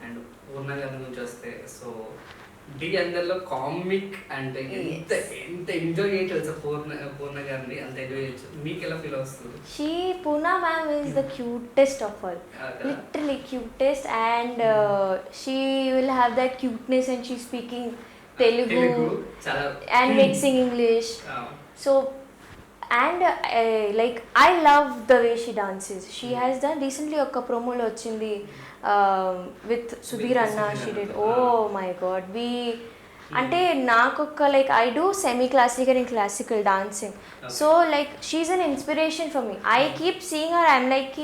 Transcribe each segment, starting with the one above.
And పూర్ణ గారి నుంచి వస్తే సో డి అందరిలో కామిక్ అంటే ఎంత ఎంత ఎంజాయ్ చేయొచ్చు తెలుసా పూర్ణ గారిని అంత ఎంజాయ్ చేయొచ్చు. మీకు ఎలా ఫీల్ వస్తుంది? She, Poona ma'am is the cutest of all. Literally cutest, and she will have that cuteness and she's speaking Telugu చాలా and mixing English. So, and like I love the way she dances. She has done recently a promo lo ochindi with Sudhir Anna. She did. Oh my God, we. అంటే నాకొక like I do semi classical and classical dancing, so like she's an inspiration for me. I keep seeing her, I'm like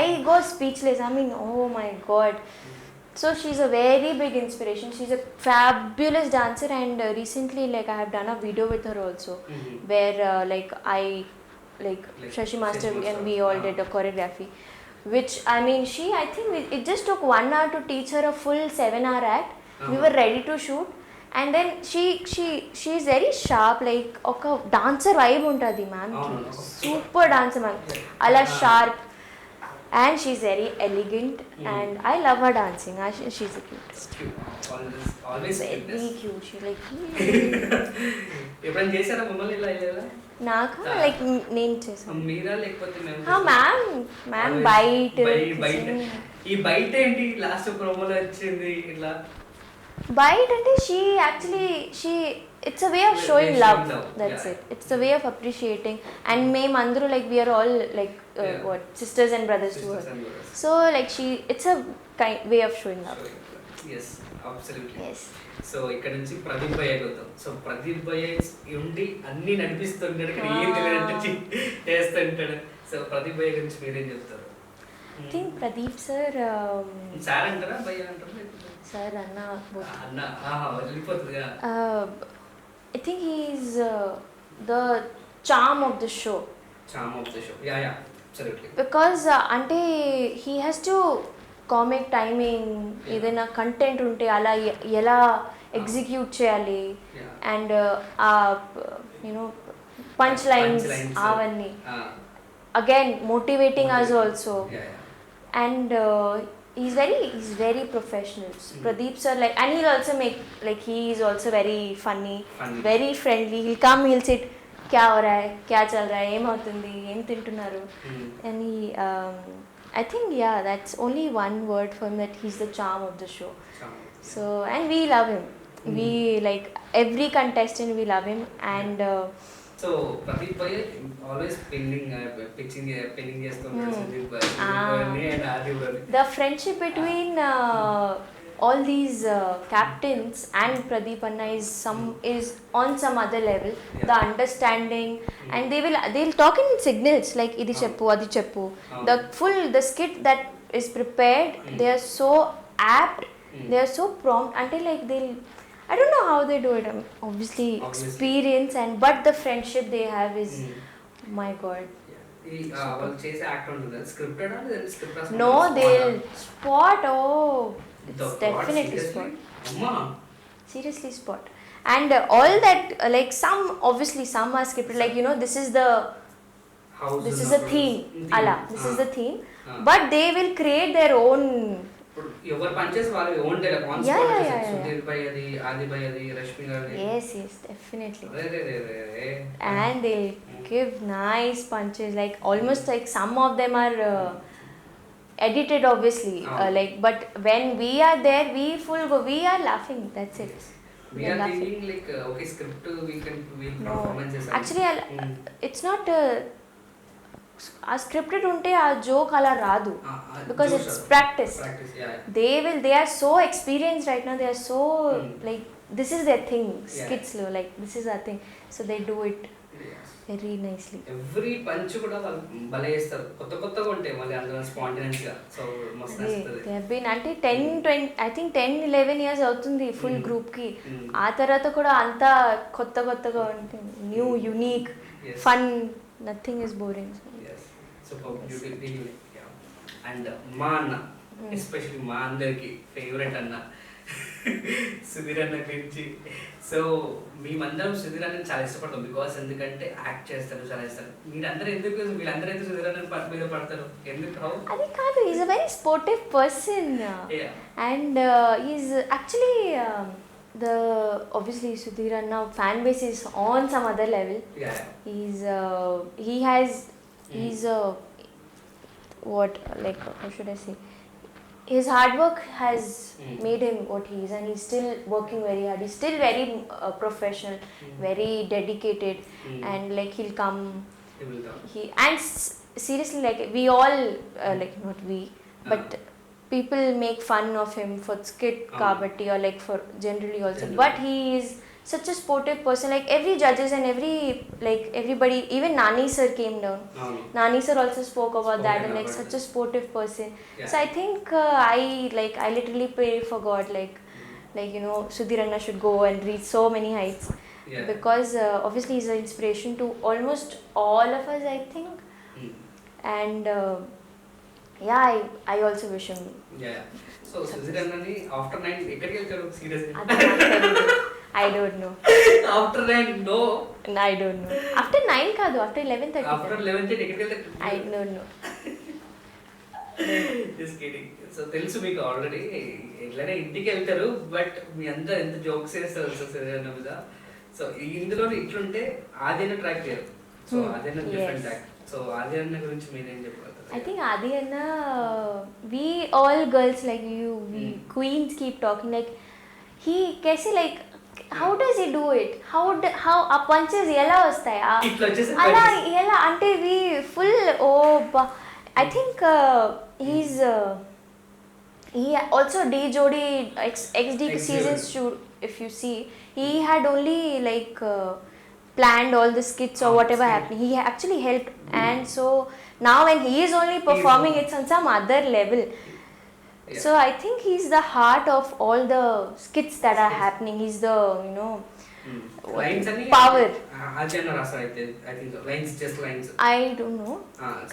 I go speechless. I mean oh my God. So she's a very big inspiration. She's a fabulous dancer, and recently like I have done a video with her also, where like I like Shashi Master and we all did a choreography, which I mean I think it just took 1 hour to teach her a full 7-hour act. We were ready to shoot, and then she's very sharp, like oka dancer vibe untadi ma'am ki. Super dancer ma'am, ala sharp, and she's very elegant, and I love her dancing. She's the cutest. Always very cute. She's like ఎప్పుడైనా చేశారా మమ్మల్ని ఇలా ఇలా? నాకు like నేను చేశాను. మీరా లేకపోతే మేము? Ma'am bite. ఈ బైట్ ఏంటి లాస్ట్ ప్రోమోలో వచ్చింది ఇట్లా? బైట్ అంటే it's a way of showing love. That's it. It's a way of appreciating, and మేమందరూ like we are all like what sisters and brothers to her. So like it's a way of showing love. Yes, absolutely. Yes. So ఇక్కడ నుంచి ప్రదీప్ భయ్య అవుతాం. So Pradeep భయ్య ఉండి అన్ని నడిపిస్తుంటాడు కానీ ఏం తెలియదంటే చేస్తుంటాడు. సో ప్రదీప్ భయ్య గురించి మీరేం చెప్తారు? I think Pradeep sir sir అంటారా భయ్య అంటారా? సార్ అన్న వెళ్ళిపోతుందిగా. I think he's the charm of the show. Yeah, absolutely. Because అంటే he has to comic timing, ఏదైనా కంటెంట్ ఉంటే అలా ఎలా ఎగ్జిక్యూట్ చేయాలి, అండ్ యూనో పంచ్ లైన్స్ అవన్నీ again motivating us also, and he's very professional. Pradeep sir, like, and he'll also make like he is also very funny, very friendly. He'll come, he'll sit, kya ho raha hai, kya chal raha hai, em avutundi, em tintunnaru, and he I think that's only one word for him, that he's the charm of the show. So, and we love him. We like every contestant, we love him, and so Pradeep bhai always pinning చేస్తుంటాడు Sandeep bhai and Adi bhai. The friendship between all these captains and Pradeep Anna is on some other level. The understanding, and they'll talk in signals like idi cheppu adi cheppu. The skit that is prepared, they are so apt, they are so prompt until like I don't know how they do it. Obviously experience, but the friendship they have is my God. వాళ్ళు చేసే act ఉంటుంది scripted అంటే script No, they'll spot. It's definitely spot. Seriously spot. And all that like some are scripted, like this is the theme. This is the theme. But they will create their own. ఎవరు punches వాళ్ళు own dialogue on spot. Sudheer భై అది ఆది భై అది రష్మి గారు. Yes, definitely. And they'll give nice punches, like almost like some of them are edited obviously, like, but when we are there we we are laughing, that's it. We are thinking like okay, script we'll performances. Actually it's not ఆ scripted ఉంటే ఆ joke అలా రాదు, because it's practice. they are so experienced right now, they are so like this is their thing, skits లో like this is our thing, so they do it very nicely. Every punch కూడా వాళ్ళు భలే చేస్తారు, కొత్తగా ఉంటాయి మళ్ళీ అందులో spontaneous గా. సో మస్త్ నచ్చుతది. they have been అంటే 10-20 I think 10-11 years అవుతుంది ఫుల్ గ్రూప్ కి. ఆ తర్వాత కూడా అంతా కొత్తగా ఉంటుంది, new unique fun, nothing is boring. And మా అన్న, ఎస్పెషల్లీ మా అందరికి ఫేవరెట్ అన్న సుధీర్ అన్న గురించి. సో మేమందరం సుధీర్ అన్నని చాలా ఇష్టపడతాం బికాస్ ఎందుకంటే యాక్ట్ చేస్తారు, చాలా ఇస్తారు. వీళ్ళందరూ ఎందుకు సుధీర్ అన్న మీద పడతారు ఎందుకు? హౌ? అది కాదు, is a very sportive person and is actually the obviously Sudhir Anna fan base is on some other level. He's what, like, how should I say, his hard work has made him what he is, and he's still working very hard. He's still very professional, very dedicated, and like he will come. Seriously, like we all like not we but people make fun of him for skit kabatti or like for generally also, but he is such a sportive person. Like every judges and everybody, even Nani sir came down. Nani sir also spoke about that, and like such a sportive person. So I think I literally pray for God, like you know, Sudhir Anna should go and reach so many heights, because obviously he's an inspiration to almost all of us, I think. And I also wish him. So Sudhir Annani after 9 ekkadiki veltaru seriously? I don't know. After 9 no. I don't know. After 9 kaadu, after 11:30. After 11:30 ekkadiki veltaru? I don't know. Just kidding. So తెలుసు మీకు already ఎట్లనే ఇంటికి వెళ్తారు, but మీ అంతా ఎంత jokes చేస్తారు సుధీర్ అన్న మీద. సో ఇందులో ఇట్లుంటే ఆదిన ట్రాక్ చేయరు, సో ఆదిన డిఫరెంట్ ట్రాక్. సో ఆది అన్న గురించి మీరేం చెప్పగలుగుతారు? I think Adi Anna, we all girls like you, we queens keep talking like he kaise, like how does he do it? How a punches ela vastaya? Itla chesi ala ela ante we full I think he also D Jodi XD seasons shoot, if you see, he had only like planned all the skits or whatever happening. He actually helped, and so now when he is only performing, it's on some other level. So I think he's the heart of all the skits that are happening. He's the, you know, power. Ajana Rasa, I think lines, just lines. I don't know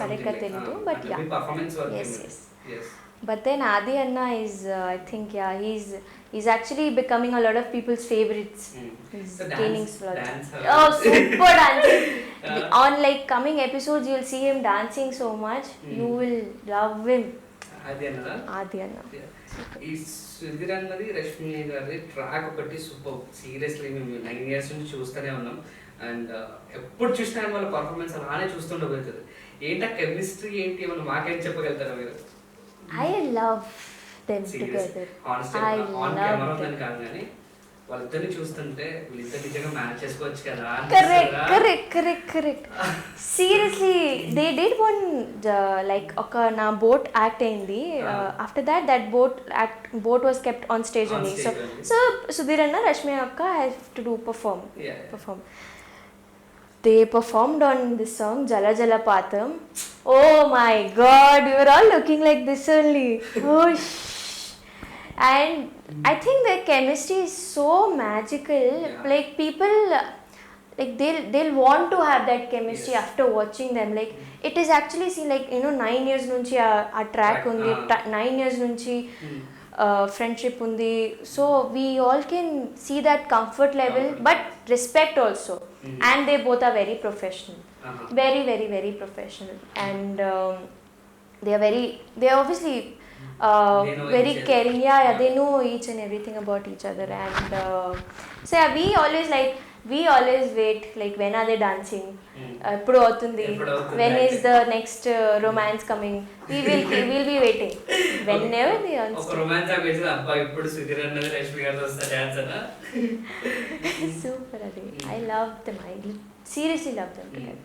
correct telidu, but yeah, performance work. Yes. But then Adi Anna is I think he's actually becoming a lot of people's favorites. He's gaining dance. Oh, super dancing. On like coming episodes you'll see him dancing so much. You will love him. Adi Anna. ఈ సుధీర్ అన్నది రష్మి గారి track ఒకటి super. Seriously మేము 9 years నుంచి చూస్తూనే ఉన్నాం, and ఎప్పుడు చూసినా వాళ్ళ పర్ఫార్మెన్స్ అలానే చూస్తుండబోతుంది. ఏంటా కెమిస్ట్రీ ఏంటి, ఏమన్నా మాకేం చెప్పగలుగుతారా మీరు? I love them together. Honestly, on camera ఉందని కాదు కానీ వాళ్ళిద్దరిని చూస్తుంటే వీళ్ళిద్దరు నిజంగా మ్యాచ్ చేసుకోవచ్చు కదా. Correct. Seriously, they did one like na boat act అయింది. After that boat was kept on stage only. So Sudhir Anna, Rashmi akka have to do perform. They performed on this song Jala Jala Patham. Oh my God, we were all looking like this only. And I think their chemistry is so magical. Like people, like they'll want to have that chemistry after watching them. Like it is actually seen, like, you know, 9 years nunchi a track undi, 9 years nunchi friendship undi. So we all can see that comfort level, but respect also. And they both are very professional. Very, very, very professional. And they are obviously very caring. They know each and everything about each other. And so yeah, we always wait, like when are they dancing, eppudu avutundi, when is the next romance coming. We'll be waiting whenever they are. Oka romance agesi abba ippudu Sudhir annadi Rashmi garu vasta dance ana. Super adi. I love them. I seriously love them together.